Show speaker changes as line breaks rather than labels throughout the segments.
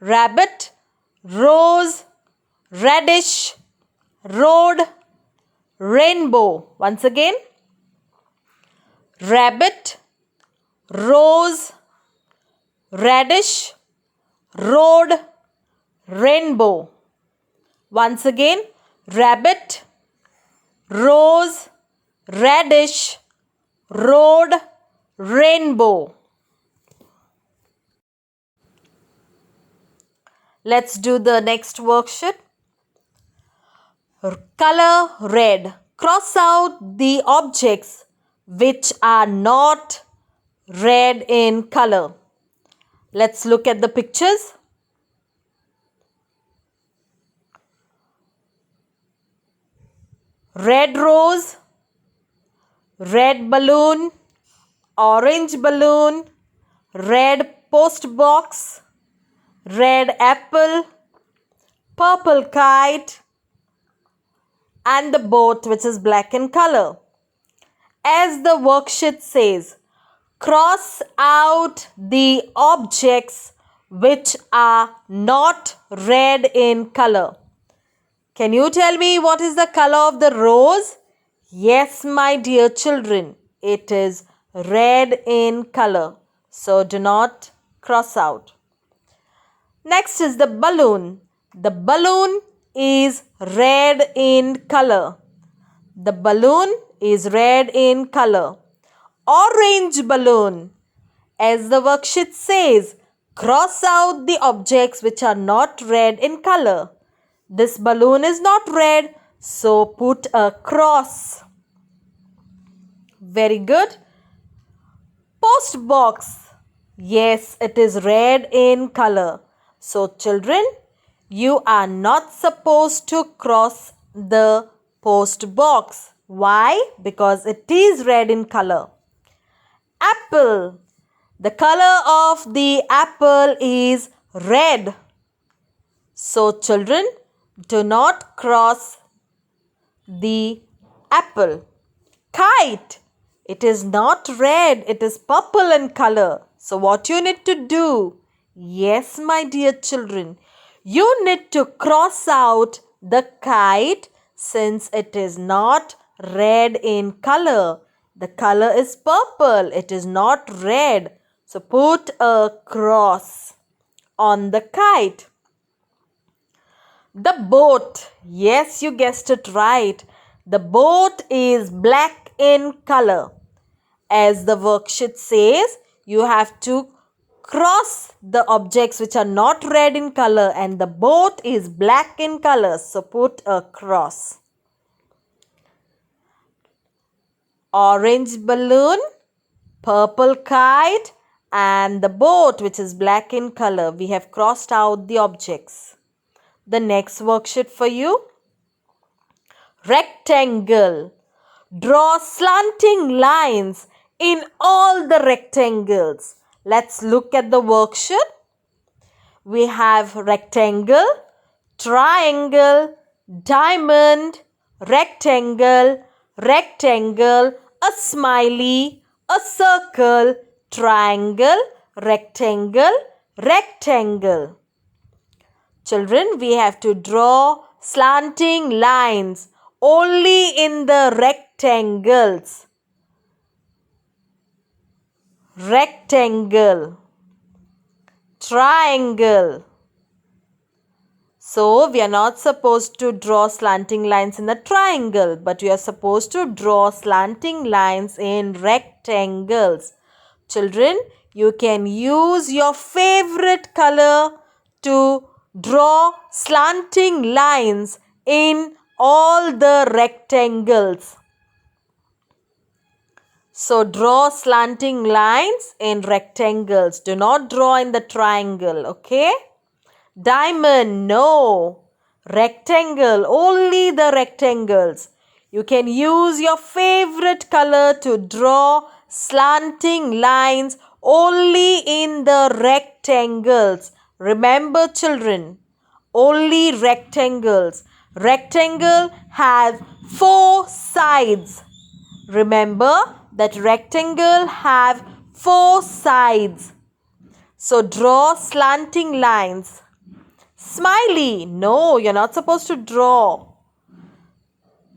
rabbit, rose, radish, road, rainbow. Once again, rabbit, rose, radish, road, rainbow. Once again, rabbit, rose, radish, road, rainbow. Let's do the next worksheet. Color red. Cross out the objects which are not red in color. Let's look at the pictures. Red rose, red balloon, orange balloon, red post box, red apple, purple kite, and the boat which is black in color. As the worksheet says, cross out the objects which are not red in color. Can you tell me what is the color of the rose? Yes, my dear children, it is red in color. So do not cross out. Next is the balloon. The balloon is red in color. The balloon is red in color. Orange balloon. As the worksheet says, cross out the objects which are not red in color. This balloon is not red, so put a cross. Very good. Post box. Yes, it is red in color. So children, you are not supposed to cross the post box. Why? Because it is red in color. Apple. The color of the apple is red. So children, do not cross the apple. Kite. It is not red, it is purple in color. So what you need to do? Yes, my dear children, you need to cross out the kite since it is not red in color. The color is purple, it is not red. So put a cross on the kite. The boat. Yes, you guessed it right. The boat is black in color. As the worksheet says, you have to cross the objects which are not red in color, and the boat is black in color. So put a cross. Orange balloon, purple kite, and the boat which is black in color. We have crossed out the objects. The next worksheet for you. Rectangle. Draw slanting lines in all the rectangles. Let's look at the worksheet. We have rectangle, triangle, diamond, rectangle, rectangle, a smiley, a circle, triangle, rectangle, rectangle. Children, we have to draw slanting lines only in the rectangles. Rectangle, triangle. So, we are not supposed to draw slanting lines in the triangle, but we are supposed to draw slanting lines in rectangles. Children, you can use your favorite color to draw slanting lines in all the rectangles. So draw slanting lines in rectangles. Do not draw in the triangle, okay? Diamond, no. Rectangle, only the rectangles. You can use your favorite color to draw slanting lines only in the rectangles. Remember children, only rectangles. Rectangle has 4 sides. Remember that rectangle have 4 sides. So draw slanting lines. Smiley. No, you're not supposed to draw.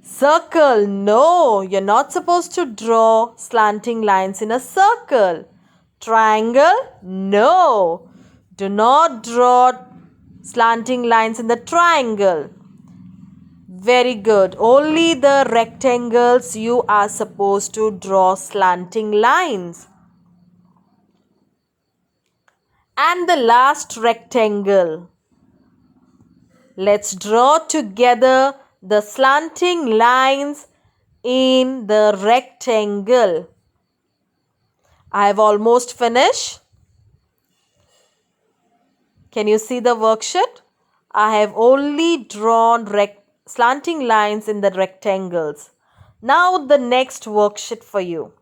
Circle. No, you're not supposed to draw slanting lines in a circle. Triangle. No, do not draw slanting lines in the triangle. Very good. Only the rectangles you are supposed to draw slanting lines. And the last rectangle. Let's draw together the slanting lines in the rectangle. I have almost finished. Can you see the worksheet? I have only drawn slanting lines in the rectangles. Now the next worksheet for you.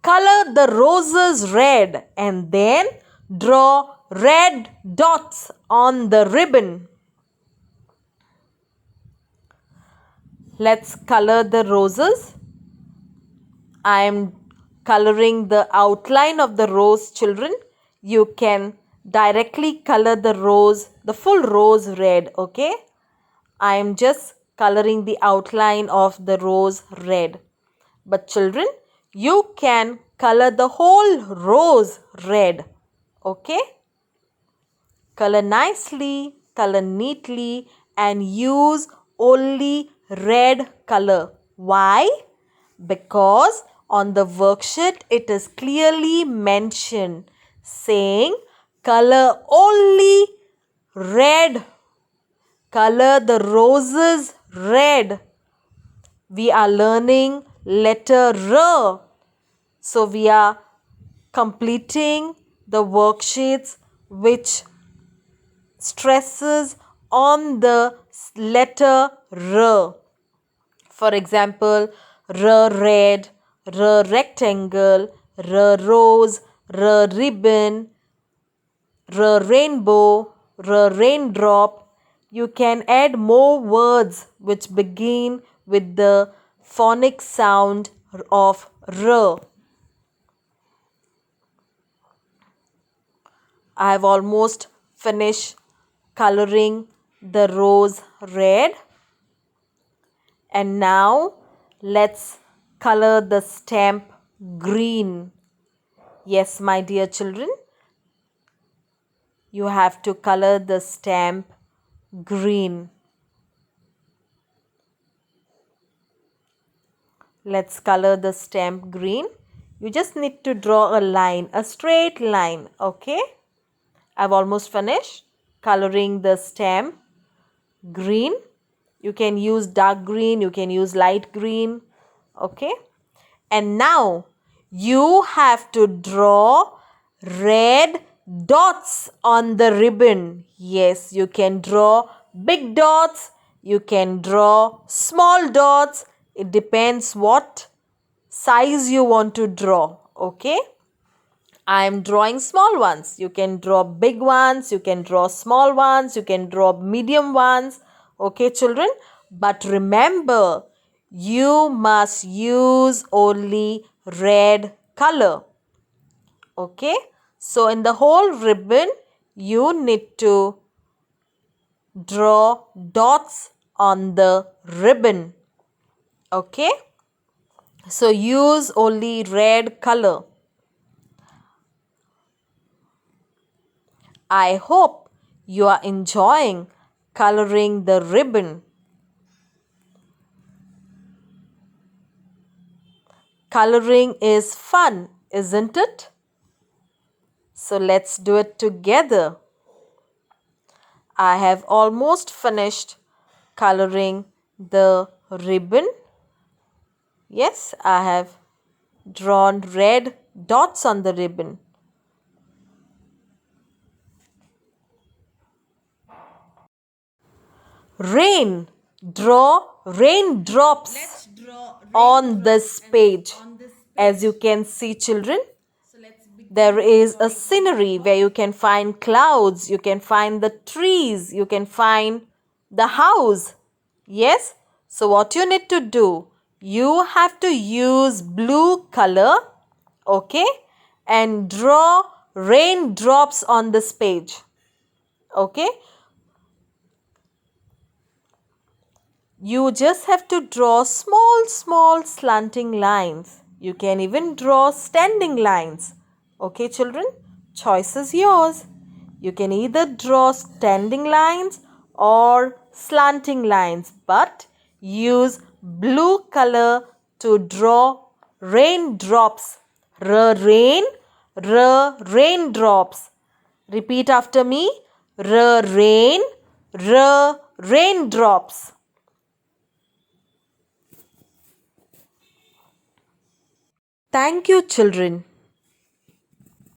Color the roses red and then draw red dots on the ribbon. Let's color the roses. I am coloring the outline of the rose, children. You can directly color the rose, the full rose red, okay? I am just coloring the outline of the rose red. But children, you can color the whole rose red, okay? Color nicely, color neatly, and use only red color. Why? Because on the worksheet it is clearly mentioned saying color only red. Color the roses red. We are learning letter R. So we are completing the worksheets which stresses on the letter R. For example, R red, R rectangle, R rose, R ribbon, R rainbow, R raindrop. You can add more words which begin with the phonic sound of R. I have almost finished coloring the rose red. And now let's color the stamp green. Yes, my dear children, you have to color the stamp green. Let's color the stamp green. You just need to draw a line, a straight line, okay? I've almost finished coloring the stamp green. You can use dark green, you can use light green, okay? And now you have to draw red dots on the ribbon. Yes, you can draw big dots, you can draw small dots. It depends what size you want to draw, okay? I am drawing small ones. You can draw big ones, you can draw small ones, you can draw medium ones. Okay, children? But remember, you must use only red color. Okay? So, in the whole ribbon, you need to draw dots on the ribbon. Okay? So, use only red color. I hope you are enjoying coloring the ribbon. Coloring is fun, isn't it? So let's do it together. I have almost finished coloring the ribbon. Yes, I have drawn red dots on the ribbon. Rain. Draw raindrops on this page. As you can see, children, there is a scenery where you can find clouds, you can find the trees, you can find the house. Yes? So what you need to do, you have to use blue color, okay, and draw raindrops on this page. Okay? You just have to draw small slanting lines. You can even draw standing lines. Okay, children? Choice is yours. You can either draw standing lines or slanting lines, but use blue color to draw raindrops. Rain, raindrops. Repeat after me. Rain, raindrops. Thank you, children.